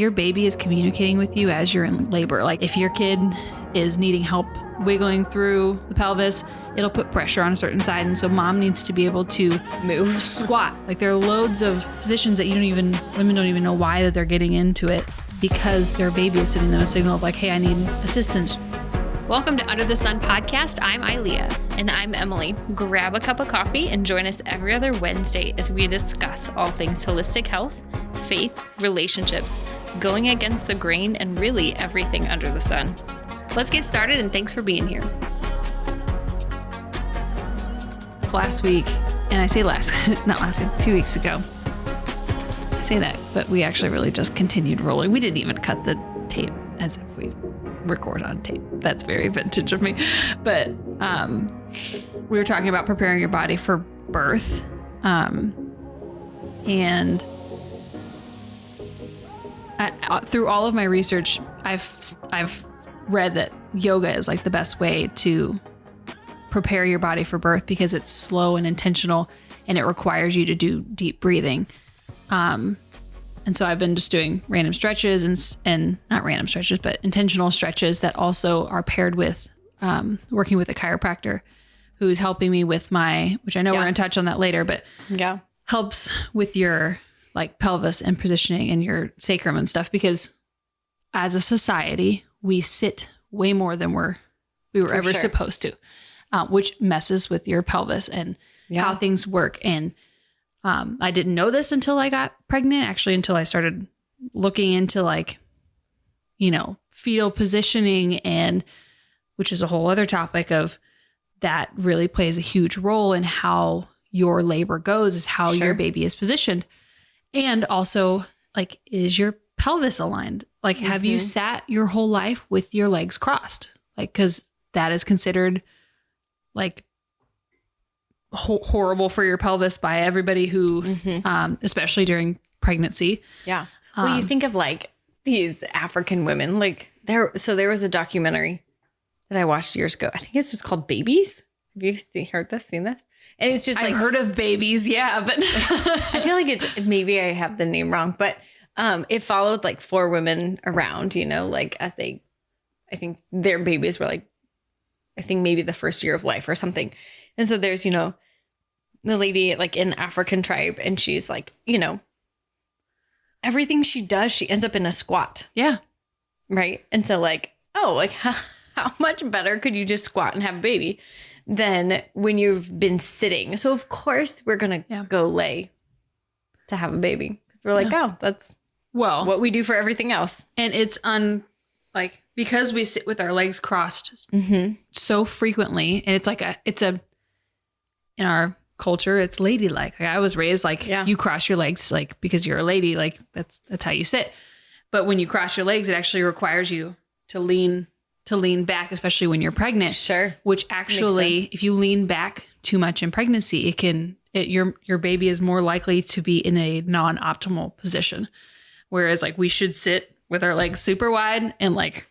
Your baby is communicating with you as you're in labor. Like if your kid is needing help wiggling through the pelvis, it'll put pressure on a certain side. And so mom needs to be able to move, squat. Like there are loads of positions that women don't even know why that they're getting into it, because their baby is sending them a signal of like, hey, I need assistance. Welcome to Under the Sun podcast. I'm Ilea. And I'm Emily. Grab a cup of coffee and join us every other Wednesday as we discuss all things holistic health, faith, relationships, going against the grain, and really everything under the sun. Let's get started, and thanks for being here. Last week, and I say not last week, 2 weeks ago. I say that, but we actually really just continued rolling. We didn't even cut the tape as if we record on tape. That's very vintage of me. But we were talking about preparing your body for birth. And through all of my research, I've read that yoga is like the best way to prepare your body for birth because it's slow and intentional, and it requires you to do deep breathing. And so I've been just doing random stretches and not random stretches, but intentional stretches that also are paired with working with a chiropractor who's helping me with which I know we're going to touch on that later, but helps with your like pelvis and positioning and your sacrum and stuff, because as a society, we sit way more than we were ever supposed to, which messes with your pelvis and how things work. And I didn't know this until I got pregnant, actually, until I started looking into fetal positioning, and which is a whole other topic of that really plays a huge role in how your labor goes, is how your baby is positioned. And also, like, is your pelvis aligned? Like, have you sat your whole life with your legs crossed? Like, because that is considered like horrible for your pelvis by everybody who, especially during pregnancy. Yeah. Well, you think of like these African women, like there was a documentary that I watched years ago. I think it's just called Babies. Have you seen this? And it's just like, I've heard of Babies. Yeah. But I feel like maybe I have the name wrong, but it followed like 4 women around, like as I think their babies were like, I think maybe the first year of life or something. And so there's, the lady like in African tribe, and she's like, everything she does, she ends up in a squat. Yeah. Right. And so like, how much better could you just squat and have a baby than when you've been sitting? So of course we're going to go lay to have a baby. We're like, that's what we do for everything else. And it's because we sit with our legs crossed so frequently, and it's in our culture, it's ladylike. Like I was raised like you cross your legs, like because you're a lady, like that's how you sit. But when you cross your legs, it actually requires you to lean back, especially when you're pregnant. Sure. Which actually, if you lean back too much in pregnancy, your baby is more likely to be in a non-optimal position. Whereas like we should sit with our legs super wide and like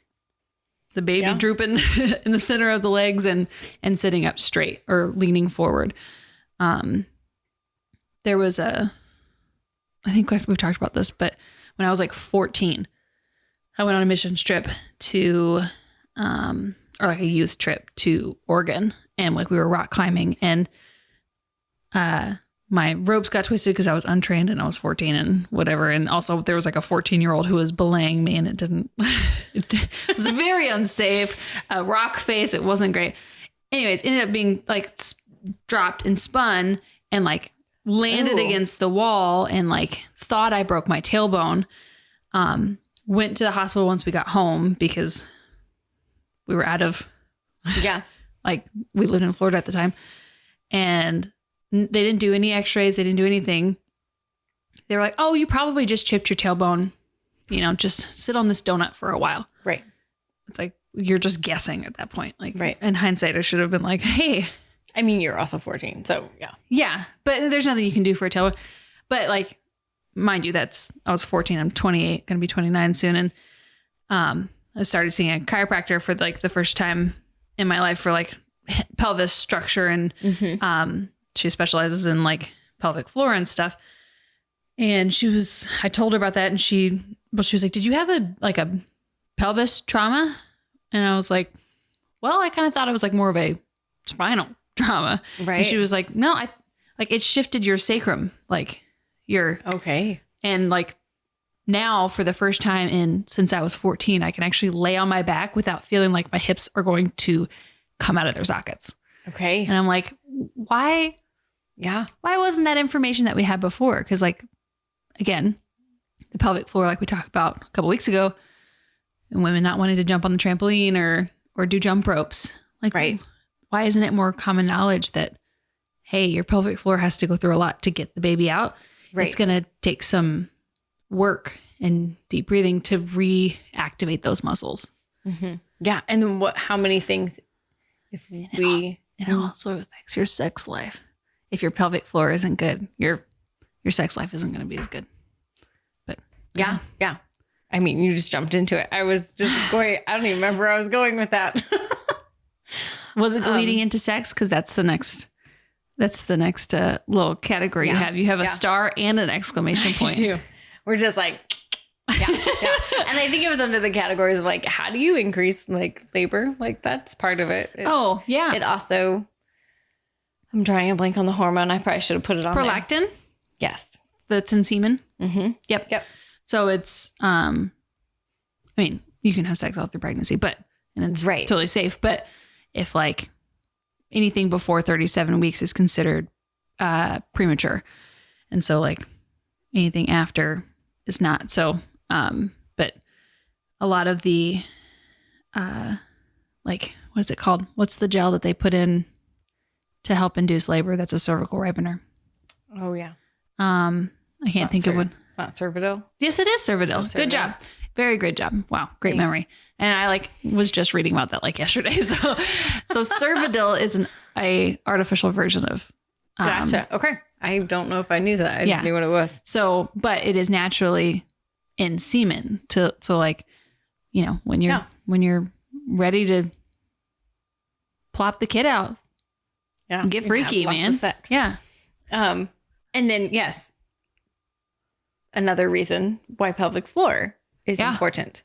the baby drooping in the center of the legs and sitting up straight or leaning forward. There was I think we've talked about this, but when I was like 14, I went on a mission trip to, or like a youth trip to Oregon, and like we were rock climbing, and my ropes got twisted because I was untrained and I was 14 and whatever. And also there was like a 14-year-old who was belaying me, and it was very unsafe. A rock face. It wasn't great. Anyways, ended up being like dropped and spun and like landed against the wall, and like thought I broke my tailbone. Went to the hospital once we got home because we were out of, like we lived in Florida at the time, and they didn't do any x-rays. They didn't do anything. They were like, oh, you probably just chipped your tailbone. Just sit on this donut for a while. Right. It's like, you're just guessing at that point. Like, in hindsight, I should have been like, hey. I mean, you're also 14. So yeah. Yeah. But there's nothing you can do for a tailbone. But like, mind you, I was 14. I'm 28, going to be 29 soon. And I started seeing a chiropractor for like the first time in my life for like pelvis structure. And she specializes in like pelvic floor and stuff. And I told her about that, and she well, she was like, did you have a pelvis trauma? And I was like, well, I kind of thought it was like more of a spinal trauma. Right. And she was like, no, it shifted your sacrum, like okay. And like now for the first time since I was 14, I can actually lay on my back without feeling like my hips are going to come out of their sockets. Okay. And I'm like, why? Yeah. Why wasn't that information that we had before? Because like, again, the pelvic floor, like we talked about a couple weeks ago, and women not wanting to jump on the trampoline or do jump ropes. Like, right. Why isn't it more common knowledge that, hey, your pelvic floor has to go through a lot to get the baby out? Right. It's going to take some work and deep breathing to reactivate those muscles. Mm-hmm. Yeah. And then how many things it also affects your sex life. If your pelvic floor isn't good, your sex life isn't going to be as good. But yeah. I mean, you just jumped into it. I was just going, I don't even remember where I was going with that. Was it leading into sex? Because that's the next little category you have. You have a star and an exclamation point. We're just like, yeah. And I think it was under the categories of like, how do you increase like labor? Like that's part of it. It also, I'm drawing a blank on the hormone. I probably should have put it on prolactin. There. Yes. That's in semen. Mm-hmm. Yep. So it's, I mean, you can have sex all through pregnancy, and it's totally safe. But if like anything before 37 weeks is considered premature. And so like anything after is not. So, but a lot of the, like, what is it called? What's the gel that they put in to help induce labor? That's a cervical ripener. Oh yeah. I can't think of one. It's not Cervidil. Yes, it is Cervidil. Good job. Very good job. Wow. Great memory. And I was just reading about that like yesterday. So Cervidil is a artificial version of. Gotcha. Okay. I don't know if I knew that. I just knew what it was. So, but it is naturally in semen to like, when you're ready to plop the kid out. Yeah. Get freaky, man. Sex. Yeah. And then yes. Another reason why pelvic floor is important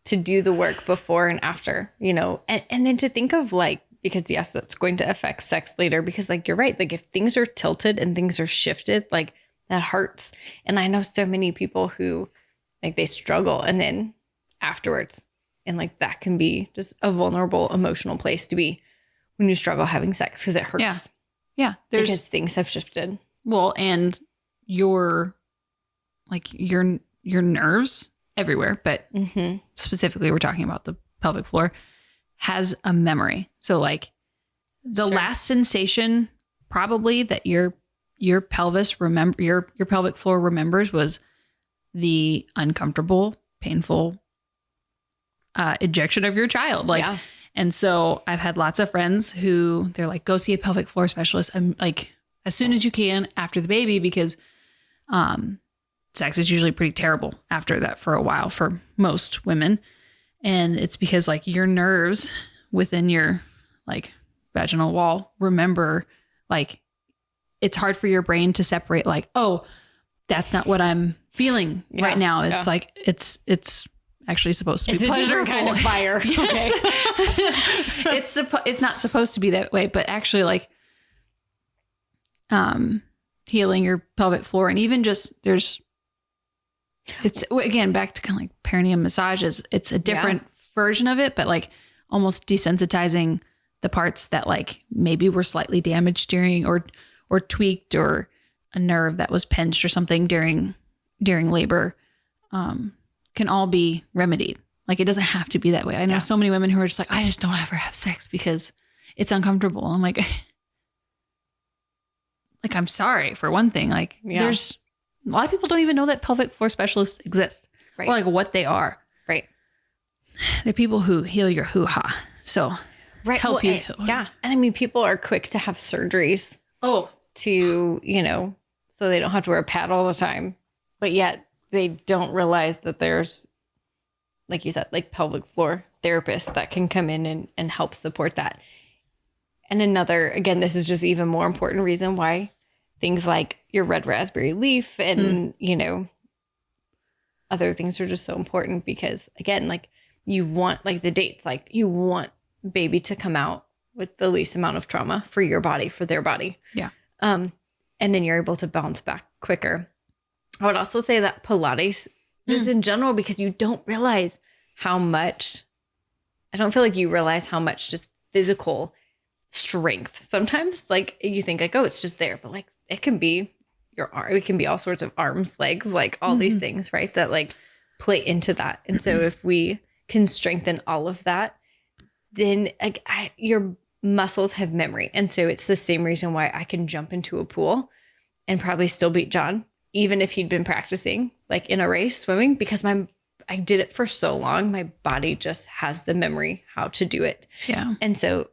to do the work before and after, and then to think of like, because yes, that's going to affect sex later because like, you're right. Like if things are tilted and things are shifted, like that hurts. And I know so many people who like they struggle and then afterwards, and like that can be just a vulnerable emotional place to be when you struggle having sex because it hurts. Yeah. Because things have shifted. Well, and your nerves everywhere, but specifically we're talking about the pelvic floor has a memory. So like the last sensation probably that your pelvis your pelvic floor remembers was the uncomfortable, painful ejection of your child. Like, and so I've had lots of friends who they're like, go see a pelvic floor specialist. I'm like, as soon as you can after the baby, because, sex is usually pretty terrible after that for a while for most women. And it's because like your nerves within your like vaginal wall remember, like it's hard for your brain to separate like, oh, that's not what I'm feeling right now. It's like, it's actually supposed to be pleasurable. A different kind of fire. Okay. It's not supposed to be that way, but actually like, healing your pelvic floor and even just it's again, back to kind of like perineal massages. It's a different version of it, but like almost desensitizing the parts that like maybe were slightly damaged during or tweaked or a nerve that was pinched or something during labor, can all be remedied. Like it doesn't have to be that way. I know so many women who are just like, I just don't ever have sex because it's uncomfortable. I'm like I'm sorry for one thing. Like there's a lot of people don't even know that pelvic floor specialists exist or like what they are. Right. They're people who heal your hoo-ha. So help you. Yeah. And I mean, people are quick to have surgeries. To, so they don't have to wear a pad all the time, but yet they don't realize that there's, like you said, like pelvic floor therapists that can come in and help support that. And another, again, this is just even more important reason why things like your red raspberry leaf and, other things are just so important because, again, like you want, like the dates, like you want baby to come out with the least amount of trauma for your body, for their body. Yeah. And then you're able to bounce back quicker. I would also say that Pilates, just in general, because you don't realize how much, I don't feel like you realize how much just physical strength. Sometimes like you think like, oh, it's just there, but like it can be your arm, it can be all sorts of arms, legs, like all these things, right? That like play into that. And so if we can strengthen all of that, then like your muscles have memory. And so it's the same reason why I can jump into a pool and probably still beat John, even if he'd been practicing like in a race swimming, because I did it for so long. My body just has the memory how to do it. Yeah. And so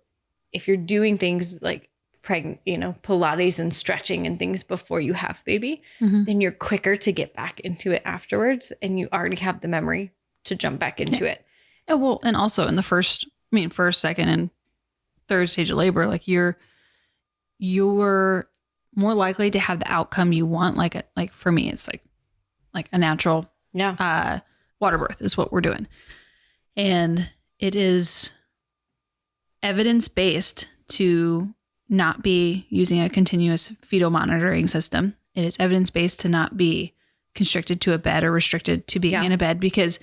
if you're doing things like Pilates and stretching and things before you have baby, then you're quicker to get back into it afterwards. And you already have the memory to jump back into it. And well, and also in the first, second and third stage of labor, like you're more likely to have the outcome you want. Like for me, it's like a natural, water birth is what we're doing. And it is evidence-based to not be using a continuous fetal monitoring system. It is evidence-based to not be constricted to a bed or restricted to being in a bed, because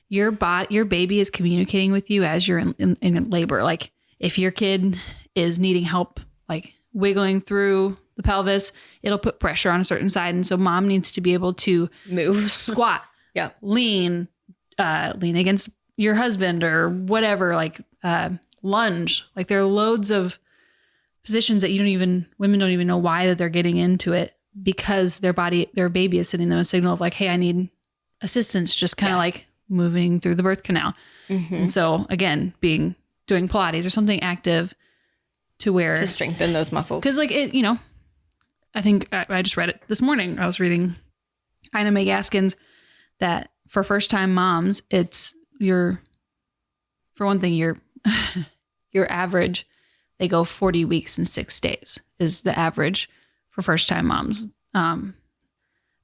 your baby is communicating with you as you're in labor. Like if your kid is needing help, like wiggling through the pelvis, it'll put pressure on a certain side. And so mom needs to be able to move, squat, lean against your husband or whatever, like lunge. Like there are loads of positions that women don't even know why that they're getting into it, because their baby is sending them a signal of like, hey, I need assistance, just kind of like moving through the birth canal. And so again, doing Pilates or something active to strengthen those muscles. Cause like it, I think I just read it this morning. I was reading Ina May Gaskin's that for first time moms, it's for one thing, your average, they go 40 weeks and 6 days is the average for first time moms.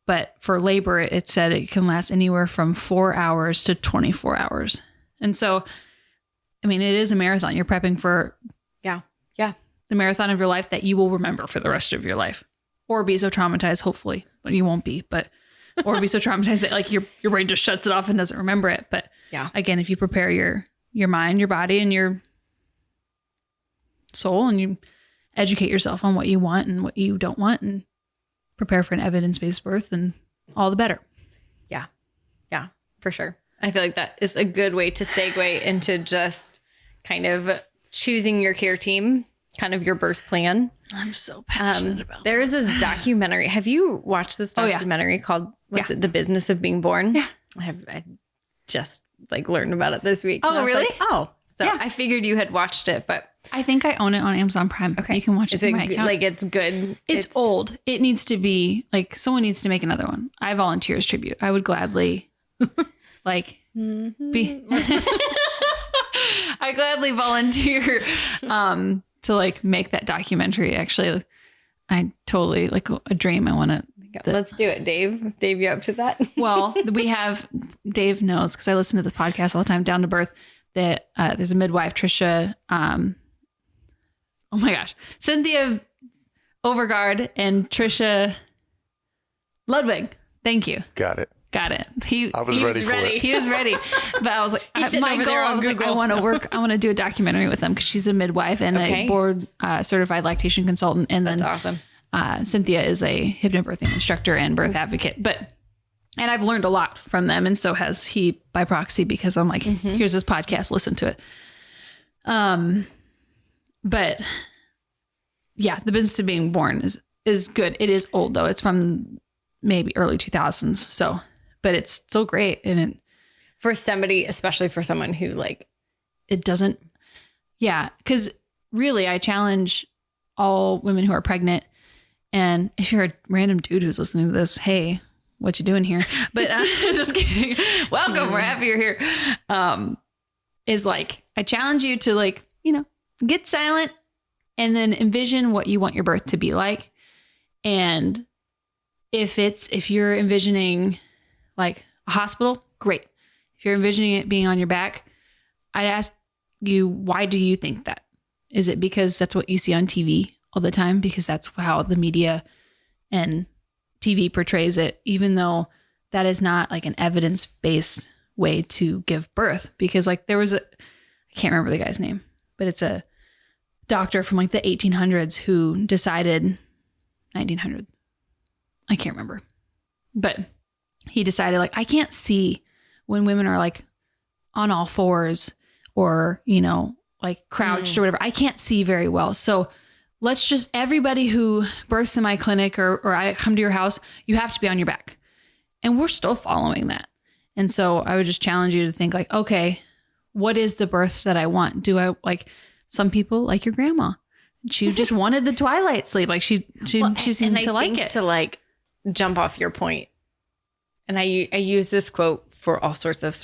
But for labor, it said it can last anywhere from 4 hours to 24 hours. And so, it is a marathon. You're prepping for the marathon of your life that you will remember for the rest of your life, or be so traumatized, hopefully, but you won't be, or be so traumatized that like your brain just shuts it off and doesn't remember it. But again, if you prepare your mind, your body, and your soul, and you educate yourself on what you want and what you don't want, and prepare for an evidence-based birth, and all the better. Yeah, for sure. I feel like that is a good way to segue into just kind of choosing your care team, kind of your birth plan. I'm so passionate about there is this documentary. Have you watched this documentary called The Business of Being Born? Yeah. I just like learned about it this week. Oh, really? Like, I figured you had watched it, but I think I own it on Amazon Prime. Okay. You can watch it through my account. Like it's good. It's old. It needs to be like, someone needs to make another one. I volunteer as tribute. I would gladly I gladly volunteer to like make that documentary. Actually, I totally like a dream. I want to. Let's do it, Dave. Dave, you up to that? Well, Dave knows, because I listen to this podcast all the time, Down to Birth, that there's a midwife, Trisha. Oh my gosh, Cynthia Overgaard and Trisha Ludwig. Thank you. Got it. I was ready for it. He was ready. But I was like, my goal, I was like, I want to do a documentary with them, because she's a midwife and a board certified lactation consultant. And then that's awesome. Cynthia is a hypnobirthing instructor and birth advocate. And I've learned a lot from them. And so has he by proxy, because I'm like, here's this podcast, listen to it. But yeah, The Business of Being Born is good. It is old though. It's from maybe early 2000s. So, but it's still great. And for somebody, especially for someone who like, it doesn't. Yeah. Cause really I challenge all women who are pregnant. And if you're a random dude who's listening to this, hey, what you doing here? But just kidding. Welcome. We're happy you're here. Is like, I challenge you to like, get silent and then envision what you want your birth to be like. And if you're envisioning like A hospital, great. If you're envisioning it being on your back, I'd ask you, why do you think that? Is it because that's what you see on TV all the time? Because that's how the media and TV portrays it, even though that is not like an evidence-based way to give birth. Because like I can't remember the guy's name, but it's a doctor from like the 1800s who decided, 1900, I can't remember, but he decided like, I can't see when women are like on all fours or, like crouched or whatever. I can't see very well. So let's just, everybody who births in my clinic or I come to your house, you have to be on your back. And we're still following that. And so I would just challenge you to think like, okay, what is the birth that I want? Do I like some people like your grandma? She just wanted the twilight sleep. Like she seemed to like it. To like jump off your point. And I use this quote for all sorts of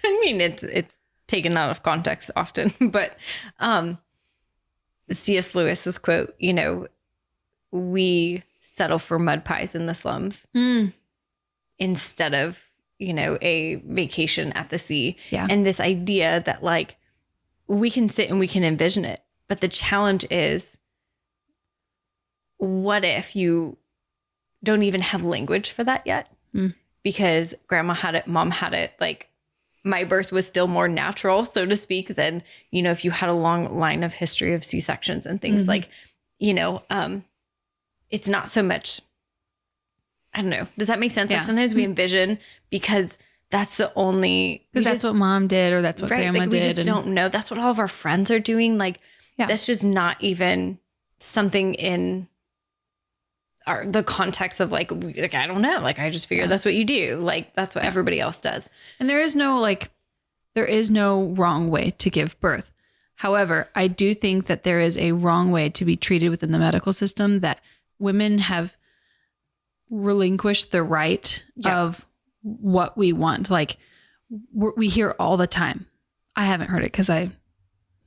I mean, it's taken out of context often, but C.S. Lewis's quote, we settle for mud pies in the slums instead of, a vacation at the sea. Yeah. And this idea that like we can sit and we can envision it. But the challenge is, what if you don't even have language for that yet? Because grandma had it, mom had it, like my birth was still more natural, so to speak, than, if you had a long line of history of C-sections and things like, it's not so much, I don't know. Does that make sense? Yeah. Like sometimes we envision because that's the only, because that's what mom did or that's what grandma like, did. We just don't know. That's what all of our friends are doing. Like that's just not even something in the context of like, I don't know. Like, I just figure that's what you do. Like, that's what everybody else does. And there is no wrong way to give birth. However, I do think that there is a wrong way to be treated within the medical system, that women have relinquished the right of what we want. Like we hear all the time. I haven't heard it because I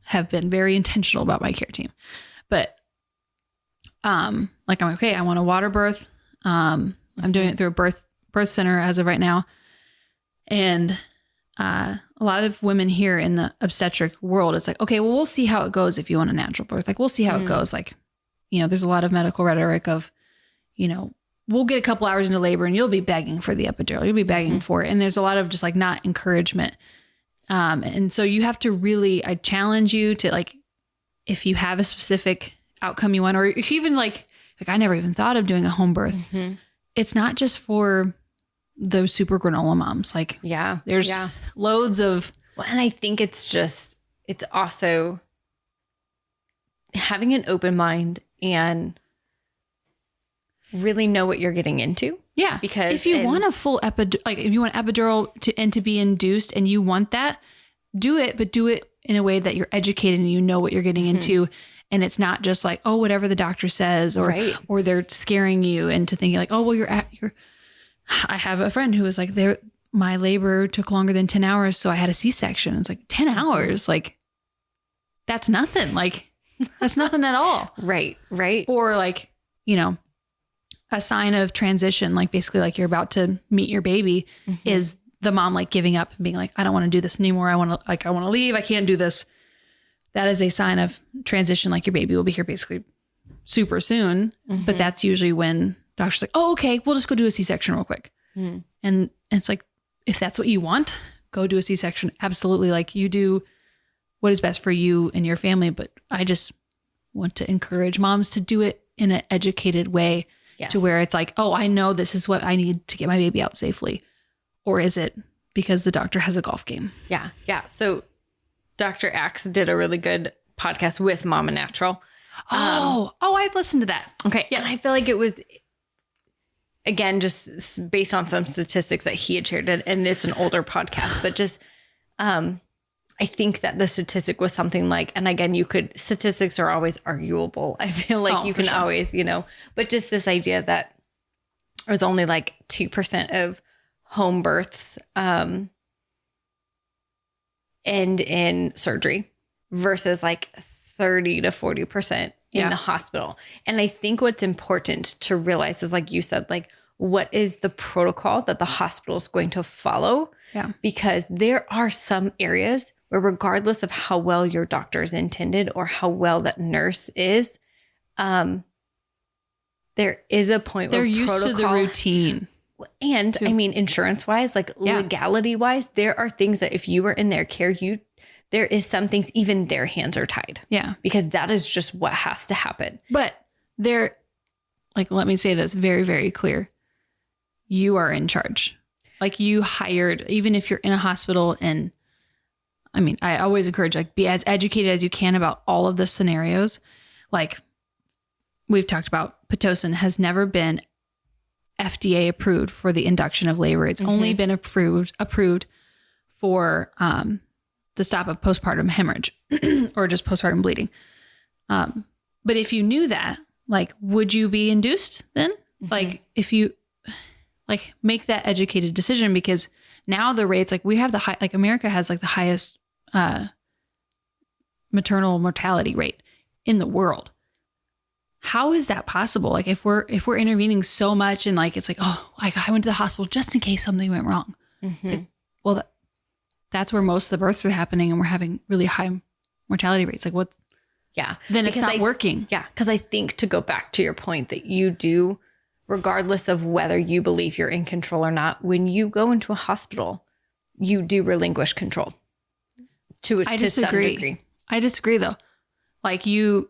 have been very intentional about my care team, but like I'm okay, I want a water birth. I'm doing it through a birth center as of right now. And a lot of women here in the obstetric world, it's like, okay, well, we'll see how it goes if you want a natural birth. Like, we'll see how it goes. Like, there's a lot of medical rhetoric of, we'll get a couple hours into labor and you'll be begging for the epidural. You'll be begging for it. And there's a lot of just like not encouragement. And so you have to really, I challenge you to like, if you have a specific outcome you want, or if you even like I never even thought of doing a home birth. It's not just for those super granola moms. Like, there's loads of. Well, and I think it's also having an open mind and really know what you're getting into. Yeah. Because if you want a full if you want epidural to be induced and you want that, do it, but do it in a way that you're educated and you know what you're getting into. And it's not just like, oh, whatever the doctor says, or they're scaring you into thinking like, oh, well, I have a friend who was like, my labor took longer than 10 hours. So I had a C-section. It's like 10 hours. Like, that's nothing. Like, that's nothing at all. Right. Or like, a sign of transition, like basically like you're about to meet your baby is the mom like giving up and being like, I don't want to do this anymore. I want to leave. I can't do this. That is a sign of transition. Like your baby will be here basically super soon. But that's usually when doctor's like, oh, okay, we'll just go do a C-section real quick. And it's like, if that's what you want, go do a C-section. Absolutely. Like, you do what is best for you and your family. But I just want to encourage moms to do it in an educated way to where it's like, oh, I know this is what I need to get my baby out safely. Or is it because the doctor has a golf game? Yeah. So Dr. Axe did a really good podcast with Mama Natural. I've listened to that. Okay. Yeah. And I feel like it was, again, just based on some statistics that he had shared, and it's an older podcast, but just, I think that the statistic was something like, and again, statistics are always arguable. I feel like you can always, but just this idea that it was only like 2% of home births, end in surgery versus like 30 to 40% in the hospital. And I think what's important to realize is, like you said, like what is the protocol that the hospital is going to follow. Yeah. Because there are some areas where regardless of how well your doctor is intended or how well that nurse is, there is a point They're where used to the routine. And I mean, insurance wise, like legality wise, there are things that if you were in their care, there is some things, even their hands are tied. Yeah. Because that is just what has to happen. But let me say this very, very clear. You are in charge. Like you hired, even if you're in a hospital, and I mean, I always encourage be as educated as you can about all of the scenarios. Like we've talked about, Pitocin has never been FDA approved for the induction of labor. It's only been approved for the stop of postpartum hemorrhage or just postpartum bleeding. But if you knew that, like, would you be induced then? Like if you make that educated decision, because now the rates, like we have America has like the highest maternal mortality rate in the world. How is that possible? Like if we're intervening so much and like, it's like, oh, I went to the hospital just in case something went wrong. Like, well, that's where most of the births are happening and we're having really high mortality rates. Like what? Yeah. Then it's not working. Yeah. Cause I think, to go back to your point, that you do, regardless of whether you believe you're in control or not, when you go into a hospital, you do relinquish control to some degree. I disagree though. Like you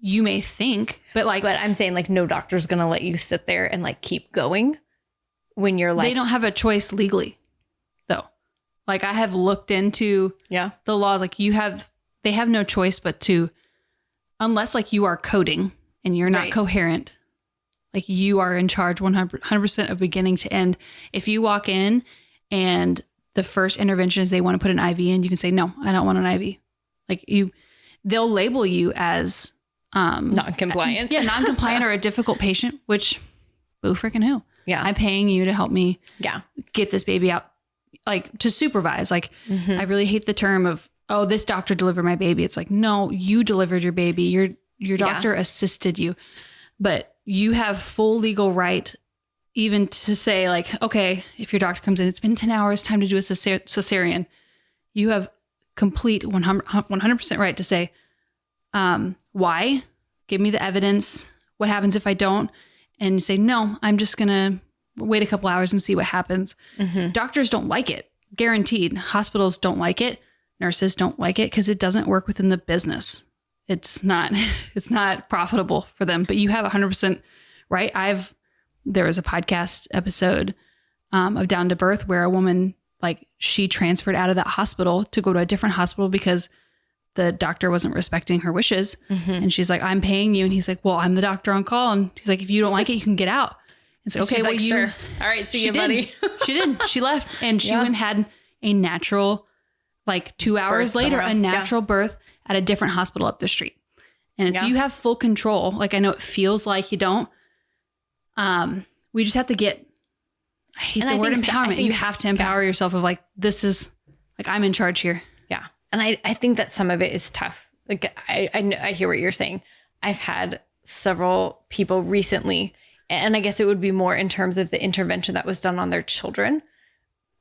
may think, but I'm saying like no doctor's going to let you sit there and like keep going when you're like, they don't have a choice legally though. Like I have looked into the laws, like they have no choice but to, unless like you are coding and you're not coherent, like you are in charge 100% of beginning to end. If you walk in and the first intervention is they want to put an IV in, you can say, no, I don't want an IV. Like they'll label you as non-compliant. Yeah, non-compliant or a difficult patient, which boo freaking who? Yeah. I'm paying you to help me get this baby out, like to supervise. Like I really hate the term of, oh, this doctor delivered my baby. It's like, no, you delivered your baby. Your doctor assisted you, but you have full legal right even to say like, okay, if your doctor comes in, it's been 10 hours, time to do a cesarean. You have complete 100% right to say, why? Give me the evidence. What happens if I don't? And you say, no, I'm just going to wait a couple hours and see what happens. Doctors don't like it. Guaranteed. Hospitals don't like it. Nurses don't like it because it doesn't work within the business. It's not profitable for them, but you have 100% right. There was a podcast episode of Down to Birth where a woman, like she transferred out of that hospital to go to a different hospital because the doctor wasn't respecting her wishes. And she's like, I'm paying you. And he's like, well, I'm the doctor on call. And he's like, if you don't like it, you can get out. It's like, okay, well, sure. All right, see you, buddy. She did. She left. And she went and had a natural, like 2 hours later, a natural birth at a different hospital up the street. And it's, you have full control. Like, I know it feels like you don't. We just have to get, I hate the word empowerment. You have to empower yourself of like, this is like, I'm in charge here. Yeah. And I think that some of it is tough. Like I hear what you're saying. I've had several people recently, and I guess it would be more in terms of the intervention that was done on their children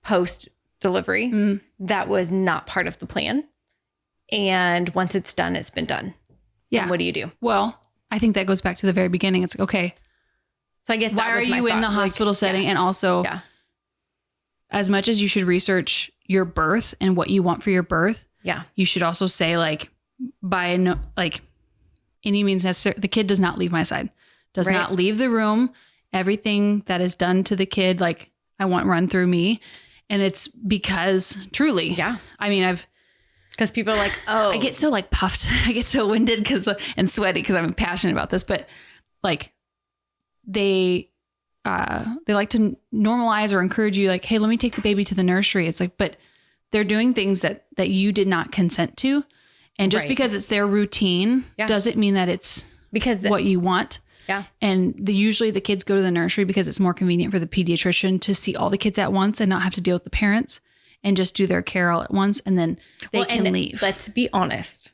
post delivery. That was not part of the plan. And once it's done, it's been done. Yeah. And what do you do? Well, I think that goes back to the very beginning. It's like, okay, so I guess why are you in the hospital setting? And also, as much as you should research your birth and what you want for your birth, you should also say like, by no, like any means necessary, the kid does not leave my side, does not leave the room. Everything that is done to the kid, like I want run through me. And it's because truly, I mean, because people are like, oh, I get so like puffed. I get so winded and sweaty because I'm passionate about this, but like they like to normalize or encourage you like, hey, let me take the baby to the nursery. It's like, but they're doing things that you did not consent to. And just because it's their routine doesn't mean that it's because what you want. Yeah. And usually the kids go to the nursery because it's more convenient for the pediatrician to see all the kids at once and not have to deal with the parents and just do their care all at once. And then they can leave. Let's be honest.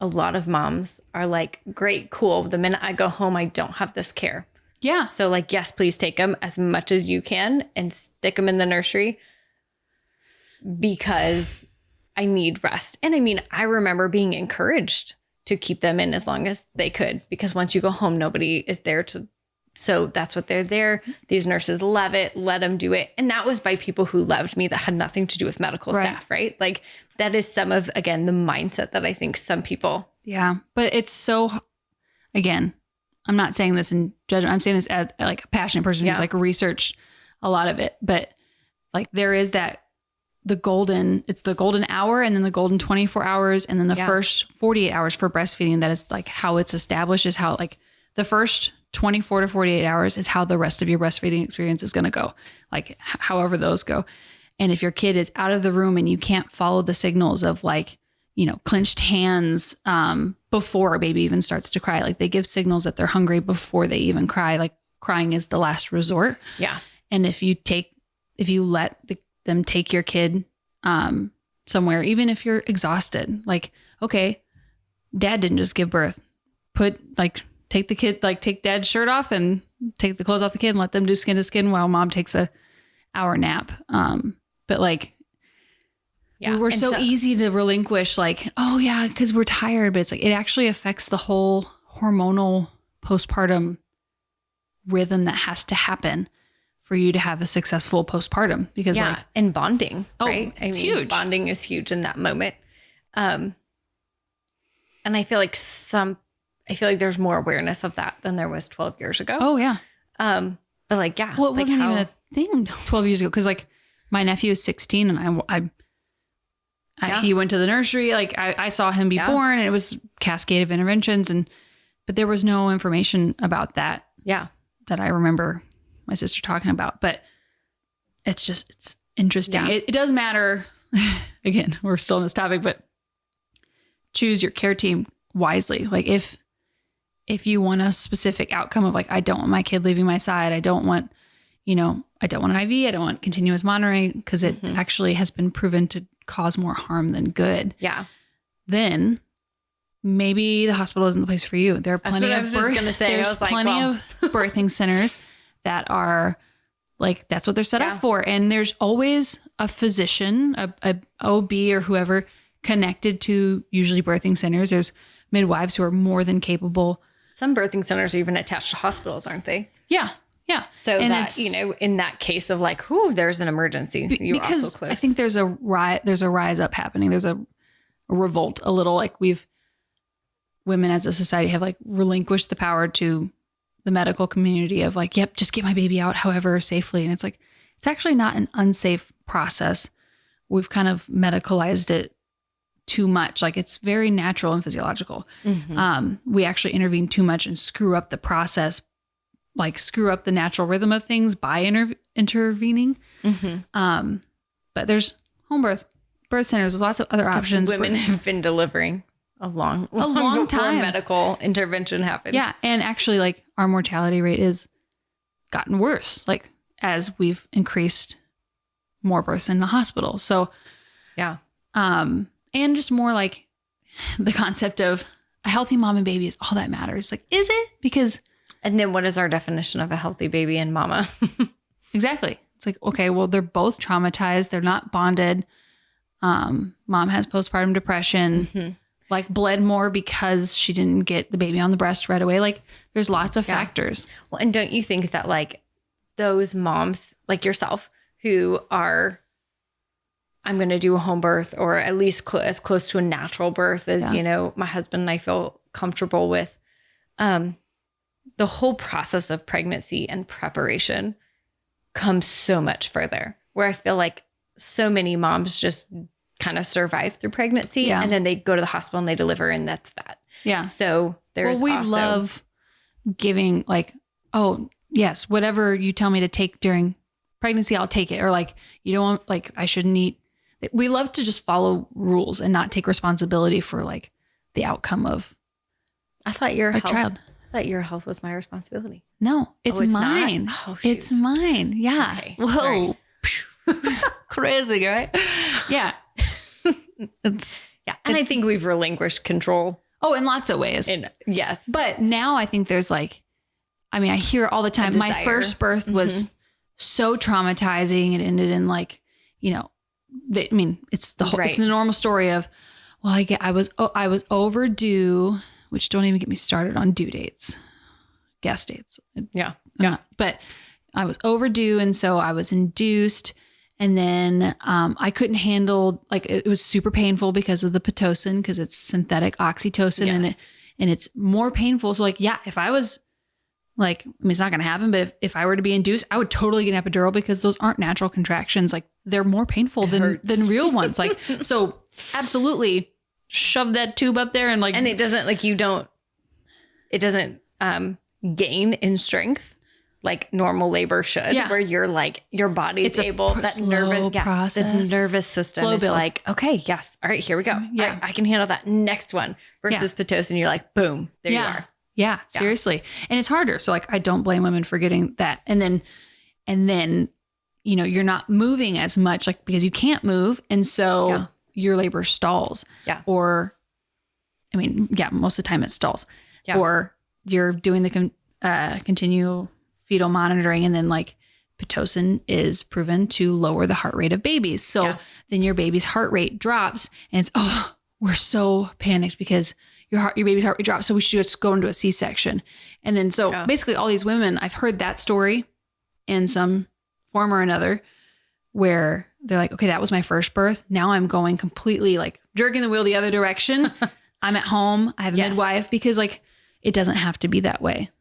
A lot of moms are like, great, cool. The minute I go home, I don't have this care. Yeah. So like, yes, please take them as much as you can and stick them in the nursery because I need rest. And I mean, I remember being encouraged to keep them in as long as they could, because once you go home, nobody is there to. So that's what they're there. These nurses love it. Let them do it. And that was by people who loved me that had nothing to do with medical staff, right? Like that is some of, again, the mindset that I think some people. Yeah. But it's so, again, I'm not saying this in judgment. I'm saying this as like a passionate person who's like researched a lot of it. But like there is that it's the golden hour and then the golden 24 hours. And then the first 48 hours for breastfeeding. That is like how it's established is how like the first 24 to 48 hours is how the rest of your breastfeeding experience is going to go. Like however those go. And if your kid is out of the room and you can't follow the signals of like, you know, clenched hands before a baby even starts to cry, like they give signals that they're hungry before they even cry. Like crying is the last resort. Yeah. And if you let them take your kid somewhere, even if you're exhausted, like, okay, dad didn't just give birth. Take the kid, like take dad's shirt off and take the clothes off the kid and let them do skin to skin while mom takes a hour nap. But like, we're so easy to relinquish like, oh yeah, because we're tired. But it's like, it actually affects the whole hormonal postpartum rhythm that has to happen for you to have a successful postpartum, because and bonding, right? It's huge. Bonding is huge in that moment. And I feel like there's more awareness of that than there was 12 years ago. Oh yeah. But like, yeah. Well, it wasn't even a thing 12 years ago. Cause like my nephew is 16 and he went to the nursery. Like I saw him be born and it was cascade of interventions but there was no information about that. Yeah. That I remember my sister talking about, but it's interesting. Yeah. It does matter. Again, we're still on this topic, but choose your care team wisely. Like if you want a specific outcome of like, I don't want my kid leaving my side. I don't want an IV. I don't want continuous monitoring because it actually has been proven to cause more harm than good. Yeah. Then maybe the hospital isn't the place for you. There are plenty of birthing centers that are like, that's what they're set up for. And there's always a physician, a OB or whoever connected to usually birthing centers. There's midwives who are more than capable. Some birthing centers are even attached to hospitals, aren't they? Yeah. Yeah. So that, in that case of like, there's an emergency. You're also close. I think there's a rise up happening. There's a revolt a little, like women as a society have like relinquished the power to the medical community of like, yep, just get my baby out however safely. And it's like, it's actually not an unsafe process. We've kind of medicalized it too much. Like it's very natural and physiological. We actually intervene too much and screw up the process, like screw up the natural rhythm of things by intervening. But there's home birth centers. There's lots of other options. Women have been delivering a long time. Medical intervention happened. Yeah. And actually like our mortality rate is gotten worse, like as we've increased more births in the hospital. So yeah. And just more like the concept of a healthy mom and baby is all that matters. Like, is it? Because. And then what is our definition of a healthy baby and mama? Exactly. It's like, okay, well, they're both traumatized. They're not bonded. Mom has postpartum depression, like bled more because she didn't get the baby on the breast right away. Like there's lots of factors. Well, and don't you think that like those moms like yourself who are, I'm going to do a home birth or at least as close to a natural birth as, my husband and I feel comfortable with, the whole process of pregnancy and preparation comes so much further, where I feel like so many moms just kind of survive through pregnancy and then they go to the hospital and they deliver and that's that. Yeah. So we love giving like, oh yes, whatever you tell me to take during pregnancy, I'll take it. Or like, you don't want, like, I shouldn't eat. We love to just follow rules and not take responsibility for like the outcome of I thought your child. I thought your health was my responsibility. No, it's mine. Oh, it's mine. Yeah. Okay. Whoa. Right. Crazy, right? Yeah. And I think we've relinquished control. Oh, in lots of ways. Yes. But now I think there's like, I mean, I hear all the time. My desire. first birth was so traumatizing. It ended in like, it's the whole, it's the normal story of, well, I was overdue, which don't even get me started on due dates, guest dates. Yeah. But I was overdue. And so I was induced. And then I couldn't handle, like, it was super painful because of the Pitocin, because it's synthetic oxytocin and it's more painful. So like, yeah, if I was like, I mean, it's not going to happen, but if I were to be induced, I would totally get an epidural because those aren't natural contractions. Like, they're more painful than real ones. Like, so absolutely shove that tube up there and like, and it doesn't gain in strength like normal labor should, where you're like, your body is able, that the nervous system is build. Like, okay, yes. All right, here we go. Yeah. I can handle that next one versus Pitocin. You're like, boom, there you are. Yeah, seriously. And it's harder. So like, I don't blame women for getting that. And then, you're not moving as much, like, because you can't move. And so your labor stalls. Yeah. Or, I mean, most of the time it stalls. Yeah. Or you're doing the continual fetal monitoring, and then like Pitocin is proven to lower the heart rate of babies. So then your baby's heart rate drops, and it's, we're so panicked because your baby's heart rate drops. So we should just go into a C-section. And then, so basically all these women, I've heard that story in some form or another, where they're like, okay, that was my first birth. Now I'm going completely like jerking the wheel the other direction. I'm at home. I have a midwife, because like, it doesn't have to be that way.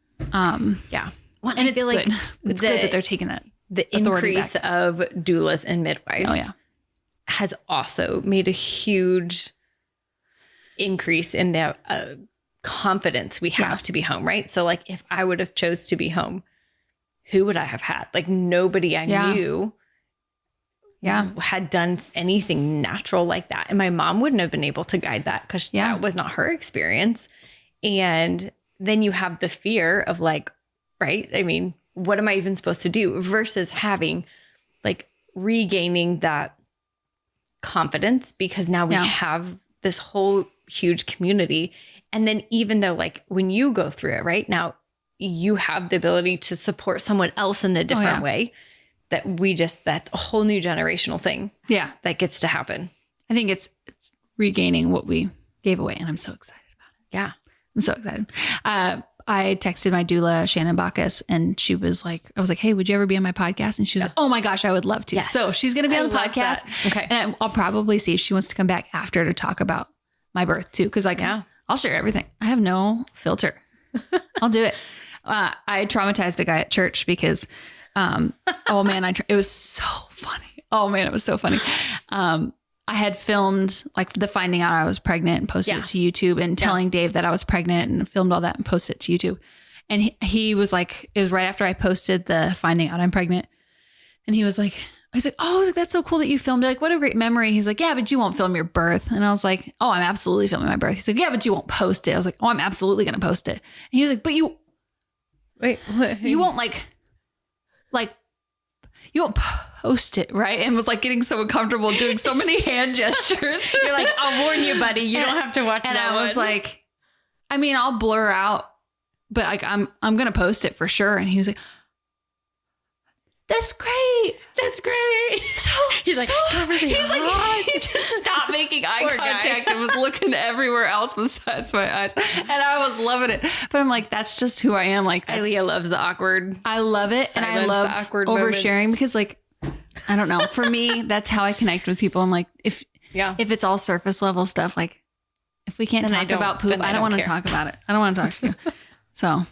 Well, and it's good. It's good that they're taking that. The increase of doulas and midwives has also made a huge increase in the confidence we have to be home, right? So like, if I would have chose to be home, who would I have had? Like, nobody I knew had done anything natural like that. And my mom wouldn't have been able to guide that, because that was not her experience. And then you have the fear of like, right? I mean, what am I even supposed to do? Versus having like regaining that confidence, because now we have this whole huge community. And then even though like when you go through it right now, you have the ability to support someone else in a different way, that that's a whole new generational thing. Yeah. That gets to happen. I think it's regaining what we gave away. And I'm so excited about it. Yeah. I'm so excited. I texted my doula, Shannon Bacchus, and she was like, I was like, hey, would you ever be on my podcast? And she was like, oh my gosh, I would love to. Yes. So she's going to be on the podcast. That. Okay. And I'll probably see if she wants to come back after to talk about my birth too. Cause like, I'll share everything. I have no filter. I'll do it. I traumatized a guy at church because, oh man, it was so funny. Oh man, it was so funny. I had filmed like the finding out I was pregnant and posted it to YouTube, and telling Dave that I was pregnant, and filmed all that and posted it to YouTube. And he was like, it was right after I posted the finding out I'm pregnant. And he was like, I was like, that's so cool that you filmed it. Like, what a great memory. He's like, yeah, but you won't film your birth. And I was like, oh, I'm absolutely filming my birth. He's like, yeah, but you won't post it. I was like, oh, I'm absolutely going to post it. And he was like, but you won't you won't post it, right? And was like getting so uncomfortable doing so many hand gestures. You're like, I'll warn you, buddy. You don't have to watch that one. And I was like, I mean, I'll blur out, but like, I'm going to post it for sure. And he was like, that's great. That's great. He's like, he just stopped making eye contact and was looking everywhere else besides my eyes. And I was loving it. But I'm like, that's just who I am. Like, Ilea loves the awkward. I love it. And I love oversharing moments. Because like, I don't know. For me, that's how I connect with people. I'm like, if it's all surface level stuff, like if we can't talk about poop, I don't want to talk about it. I don't want to talk to you. So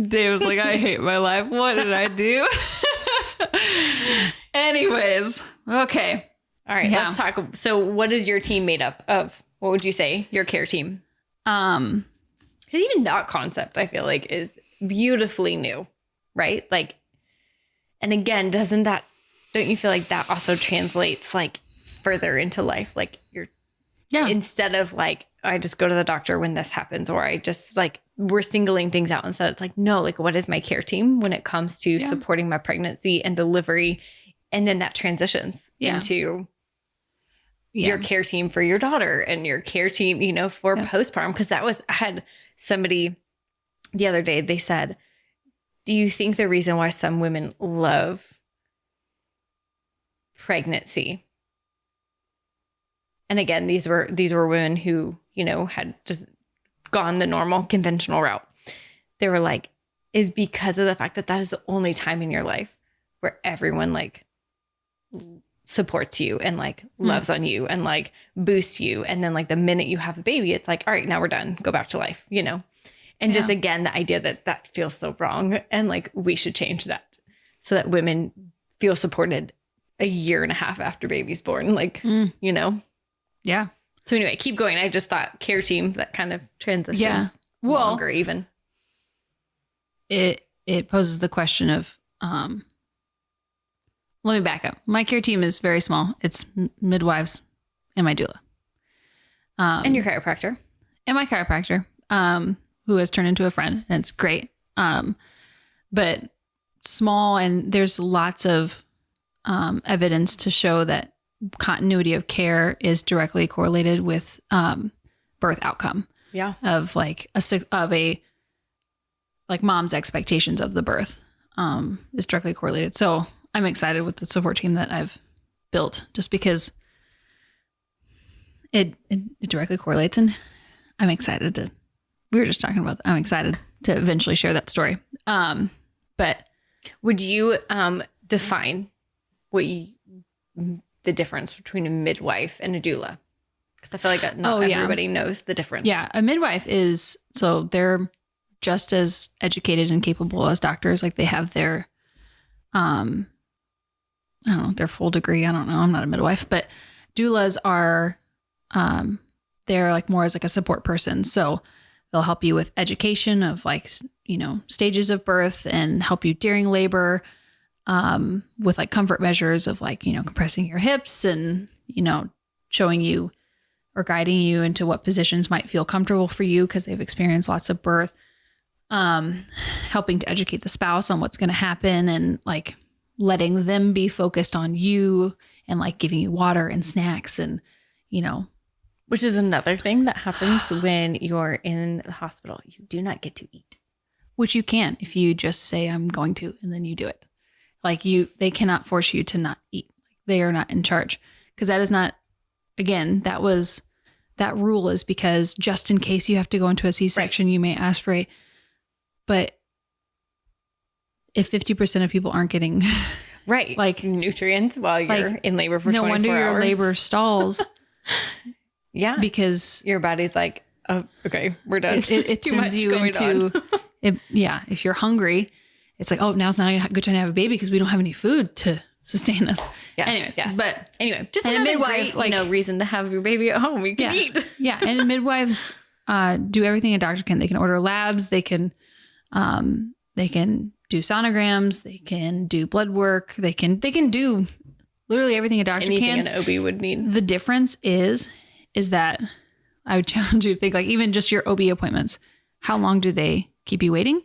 Dave was like, I hate my life. What did I do? Anyways. Okay. All right. Let's talk. So what is your team made up of? What would you say? Your care team? Because even that concept, I feel like, is beautifully new, right? Like, and again, don't you feel like that also translates like further into life? Like instead of like, I just go to the doctor when this happens, or I just like, we're singling things out instead. It's like, no, like what is my care team when it comes to supporting my pregnancy and delivery? And then that transitions into your care team for your daughter and your care team, for postpartum. Cause I had somebody the other day, they said, do you think the reason why some women love pregnancy? And again, these were women who, you know, had just gone the normal conventional route. They were like, is because of the fact that that is the only time in your life where everyone like supports you and like loves on you and like boosts you. And then like the minute you have a baby, it's like, all right, now we're done. Go back to life, you know? And just again, the idea that that feels so wrong and like we should change that so that women feel supported a year and a half after baby's born, like, you know? Yeah. So anyway, keep going. I just thought care team, that kind of transitions longer even. It poses the question of, let me back up. My care team is very small. It's midwives and my doula. And your chiropractor. And my chiropractor, who has turned into a friend, and it's great. But small, and there's lots of evidence to show that continuity of care is directly correlated with birth outcome. Yeah. Of like like mom's expectations of the birth is directly correlated. So I'm excited with the support team that I've built just because it directly correlates, and I'm excited to, we were just talking about, I'm excited to eventually share that story. But would you define the difference between a midwife and a doula? Because I feel like not everybody knows the difference. Yeah. A midwife is, so they're just as educated and capable as doctors. Like they have their, I don't know, their full degree. I don't know. I'm not a midwife, but doulas are, they're like more as like a support person. So they'll help you with education of like, you know, stages of birth and help you during labor, with like comfort measures of like, you know, compressing your hips and, you know, showing you or guiding you into what positions might feel comfortable for you because they've experienced lots of birth, helping to educate the spouse on what's going to happen and like letting them be focused on you and like giving you water and snacks and, you know. Which is another thing that happens when you're in the hospital. You do not get to eat. Which you can if you just say, I'm going to, and then you do it. Like they cannot force you to not eat. They are not in charge. Because that is not, again, that rule is because just in case you have to go into a C-section, you may aspirate. But if 50% of people aren't getting like nutrients while you're in labor for 24 hours. No wonder your labor stalls. Yeah. Because your body's like, oh, okay, we're done. It sends you into, if you're hungry, it's like, oh, now it's not a good time to have a baby because we don't have any food to sustain us. Yes, anyways, yes. But anyway, just a midwife, great, reason to have your baby at home. You can eat. Yeah. And midwives do everything a doctor can. They can order labs. They can do sonograms. They can do blood work. They can do literally everything a doctor anything can. An OB would need. The difference is that I would challenge you to think like even just your OB appointments, how long do they keep you waiting?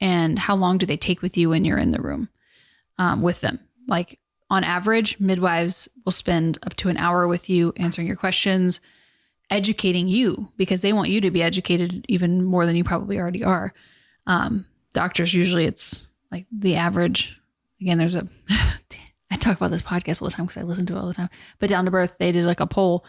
And how long do they take with you when you're in the room with them? Like on average, midwives will spend up to an hour with you answering your questions, educating you because they want you to be educated even more than you probably already are. Doctors, usually it's like the average. Again, I talk about this podcast all the time because I listen to it all the time. But Down to Birth, they did like a poll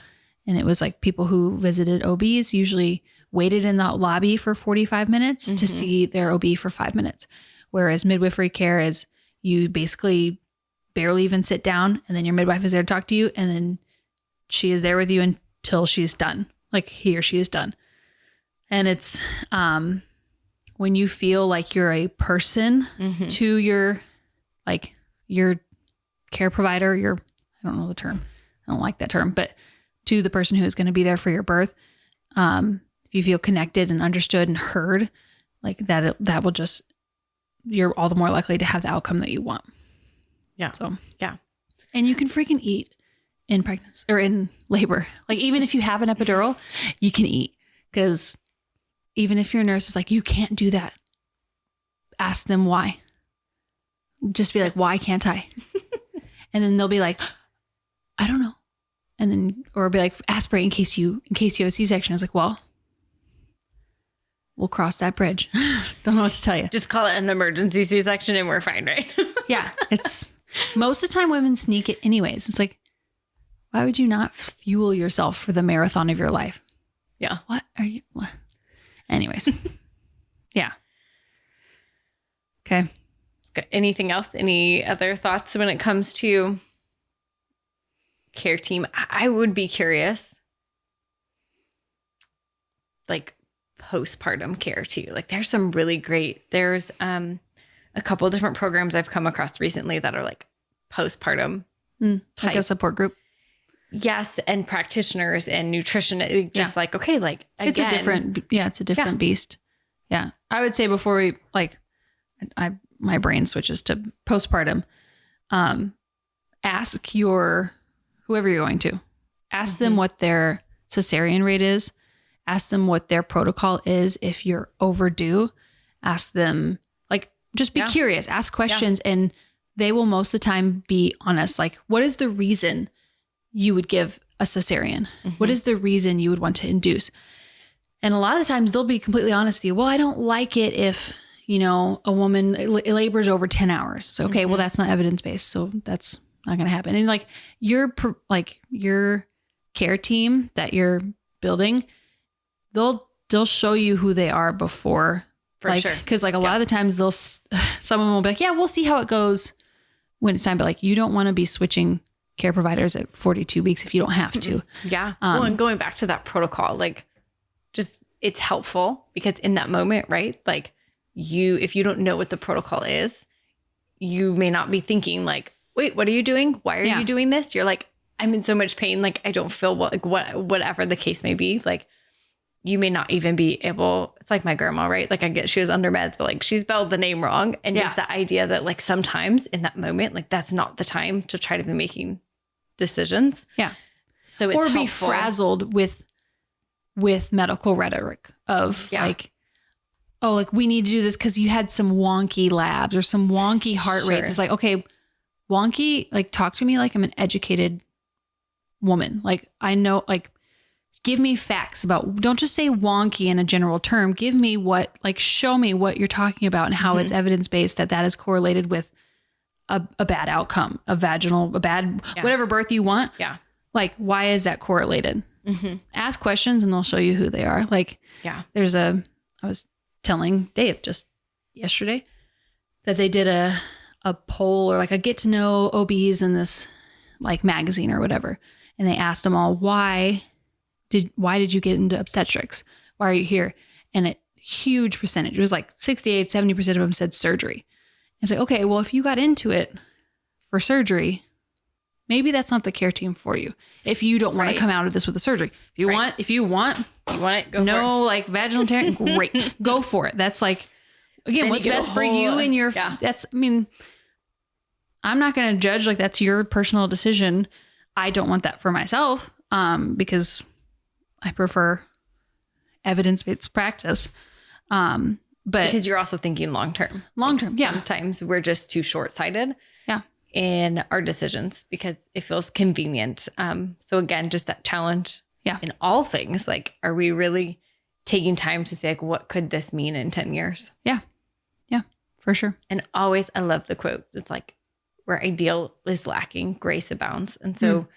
and it was like people who visited OBs usually waited in the lobby for 45 minutes to see their OB for 5 minutes. Whereas midwifery care is you basically barely even sit down and then your midwife is there to talk to you. And then she is there with you until she's done. Like he or she is done. And it's, when you feel like you're a person to your care provider, I don't know the term. I don't like that term, but to the person who is going to be there for your birth. If you feel connected and understood and heard, like that will just, you're all the more likely to have the outcome that you want. Yeah. So, yeah. And you can freaking eat in pregnancy or in labor. Like even if you have an epidural, you can eat because even if your nurse is like, you can't do that, ask them why. Just be like, why can't I? And then they'll be like, I don't know. And then, or be like, aspirate in case you have a C-section. I was like, well, we'll cross that bridge. Don't know what to tell you. Just call it an emergency C-section and we're fine, right? Yeah. It's most of the time women sneak it anyways. It's like, why would you not fuel yourself for the marathon of your life? Yeah. What are you? What? Anyways. Yeah. Okay. Anything else? Any other thoughts when it comes to care team? I would be curious, like postpartum care too. Like there's some really great, there's a couple of different programs I've come across recently that are like postpartum like a support group. Yes. And practitioners and nutrition, just like, okay, like again, it's a different beast. Yeah. I would say before we my brain switches to postpartum, ask whoever you're going to, ask them what their cesarean rate is, ask them what their protocol is. If you're overdue, ask them, like, just be curious, ask questions, and they will most of the time be honest. Like, what is the reason you would give a cesarean? What is the reason you would want to induce? And a lot of the times they'll be completely honest with you. Well, I don't like it if, a woman labors over 10 hours. So, okay, well, that's not evidence-based. So that's not going to happen. And like your care team that you're building, they'll show you who they are before. For sure. Cause like a lot of the times someone will be like, yeah, we'll see how it goes when it's time. But like, you don't want to be switching care providers at 42 weeks if you don't have to. Yeah. Well, and going back to that protocol, like just, it's helpful because in that moment, right? Like if you don't know what the protocol is, you may not be thinking like, wait, what are you doing? Why are you doing this? You're like, I'm in so much pain. Like, I don't feel whatever the case may be. Like, you may not even be able, it's like my grandma, right? Like, I get she was under meds, but like, she's spelled the name wrong. And just the idea that like, sometimes in that moment, like, that's not the time to try to be making decisions. Yeah. So it's helpful. Be frazzled with medical rhetoric of like, oh, like we need to do this because you had some wonky labs or some wonky heart rates. It's like, okay, wonky, like talk to me like I'm an educated woman. Like I know, like give me facts don't just say wonky in a general term. Give me show me what you're talking about and how it's evidence-based that is correlated with a bad outcome, whatever birth you want. Yeah. Like, why is that correlated? Ask questions and they'll show you who they are. Like, I was telling Dave just yesterday that they did a poll or like a get to know OBs in this like magazine or whatever. And they asked them all, why did you get into obstetrics? Why are you here? And a huge percentage, it was like 68, 70% of them said surgery. It's like, okay, well, if you got into it for surgery, maybe that's not the care team for you. If you don't want to come out of this with a surgery, if you want it, go for it. Like vaginal tearing, great, go for it. That's like, again, what's best for you and your, I'm not going to judge, like that's your personal decision. I don't want that for myself, because I prefer evidence-based practice. But because you're also thinking long-term. Yeah. Sometimes we're just too short-sighted. In our decisions because it feels convenient. So again, just that challenge in all things. Like, are we really taking time to say, like, what could this mean in 10 years? Yeah. Yeah, for sure. And always, I love the quote. It's like, where ideal is lacking, grace abounds. And so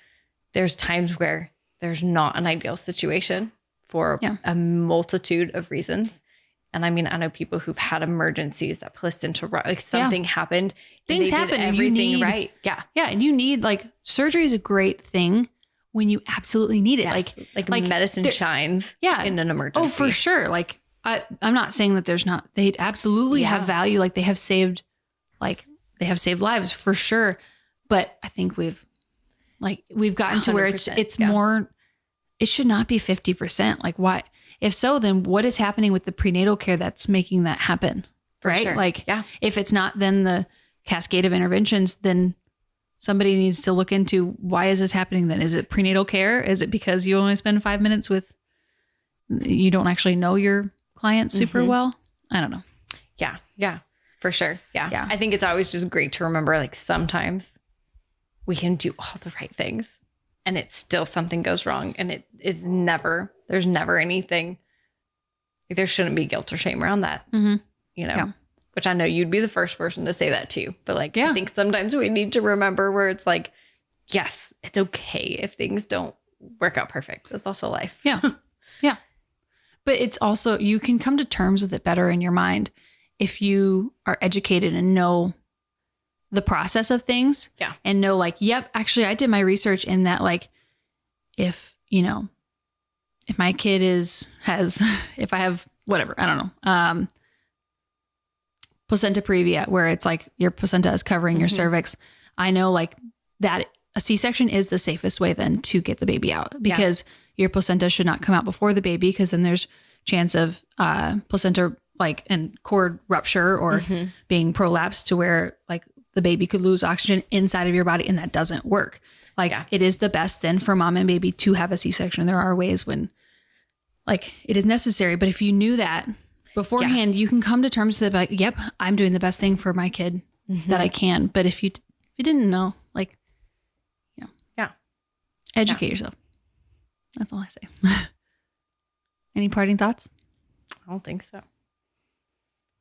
there's times where there's not an ideal situation for a multitude of reasons. And I mean, I know people who've had emergencies that placed into like something happened. Things happen. Everything right. Yeah. Yeah. And you need like surgery is a great thing when you absolutely need it. Yes. Like medicine shines in an emergency. Oh, for sure. Like I'm not saying that there's not, they absolutely have value. Like they have saved lives for sure. But I think we've gotten to where it's more, it should not be 50%. Like why? If so, then what is happening with the prenatal care that's making that happen? Right? Sure. Like, if it's not then the cascade of interventions, then somebody needs to look into why is this happening then? Is it prenatal care? Is it because you only spend 5 minutes you don't actually know your client super well? I don't know. Yeah. Yeah, for sure. Yeah. I think it's always just great to remember, like sometimes we can do all the right things and it's still something goes wrong and there's never anything there shouldn't be guilt or shame around that, you know, which I know you'd be the first person to say that too. But like, I think sometimes we need to remember where it's like, yes, it's okay if things don't work out perfect. That's also life. Yeah. Yeah. But it's also, you can come to terms with it better in your mind if you are educated and know the process of things. Yeah. And know like, yep, actually I did my research in that, like, if, you know, if my kid if I have whatever, I don't know, placenta previa, where it's like your placenta is covering your cervix, I know like that a C-section is the safest way then to get the baby out, because your placenta should not come out before the baby, because then there's chance of placenta like and cord rupture or being prolapsed to where like the baby could lose oxygen inside of your body, and that doesn't work. Like it is the best then for mom and baby to have a C-section. There are ways when like it is necessary, but if you knew that beforehand, you can come to terms with it like, yep, I'm doing the best thing for my kid that I can. But if you didn't know, like, educate yourself. That's all I say. Any parting thoughts? I don't think so.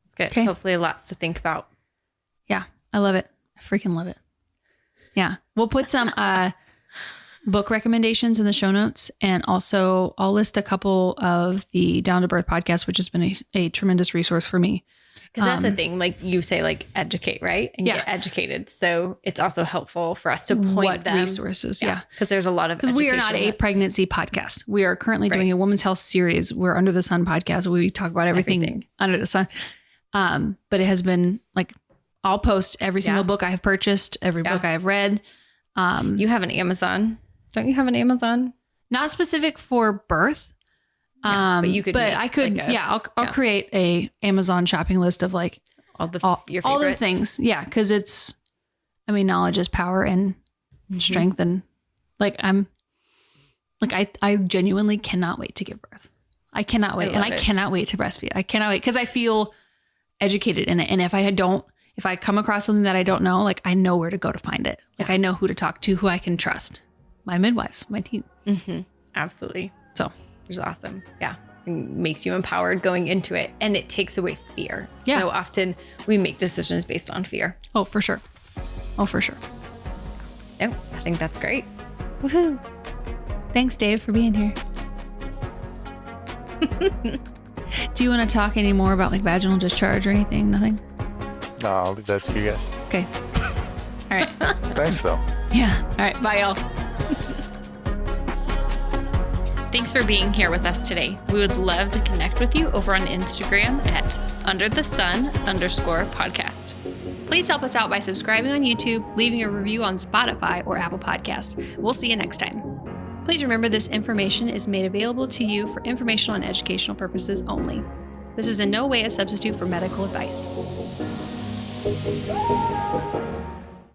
It's good. Okay. Hopefully lots to think about. Yeah. I love it. I freaking love it. Yeah. We'll put some book recommendations in the show notes. And also I'll list a couple of the Down to Birth podcast, which has been a tremendous resource for me. Because that's the thing, like you say, like educate, right? And get educated. So it's also helpful for us to point them. Resources. Yeah. Because there's a lot of Because we are not a pregnancy podcast. We are currently doing a women's health series. We're Under the Sun podcast. We talk about everything under the sun. But it has been like, I'll post every single book I have purchased, every book I have read. You have an Amazon. Don't you have an Amazon? Not specific for birth. But you could. But I could. Like I'll create a Amazon shopping list of like your favorites. All the things. Yeah, because it's. I mean, knowledge is power and strength, and like I genuinely cannot wait to give birth. I cannot wait, and I cannot wait to breastfeed. I cannot wait because I feel educated in it, and if I come across something that I don't know, like I know where to go to find it. Like I know who to talk to, who I can trust. My midwives, my team. Absolutely. So. It's awesome. Yeah. It makes you empowered going into it, and it takes away fear. Yeah. So often we make decisions based on fear. Oh, for sure. Oh, for sure. Oh, I think that's great. Woohoo. Thanks, Dave, for being here. Do you want to talk any more about like vaginal discharge or anything? Nothing? No, I'll leave that to you guys. Okay. All right. Thanks, though. Yeah. All right. Bye, y'all. Thanks for being here with us today. We would love to connect with you over on Instagram at underthesun_podcast. Please help us out by subscribing on YouTube, leaving a review on Spotify or Apple Podcast. We'll see you next time. Please remember this information is made available to you for informational and educational purposes only. This is in no way a substitute for medical advice.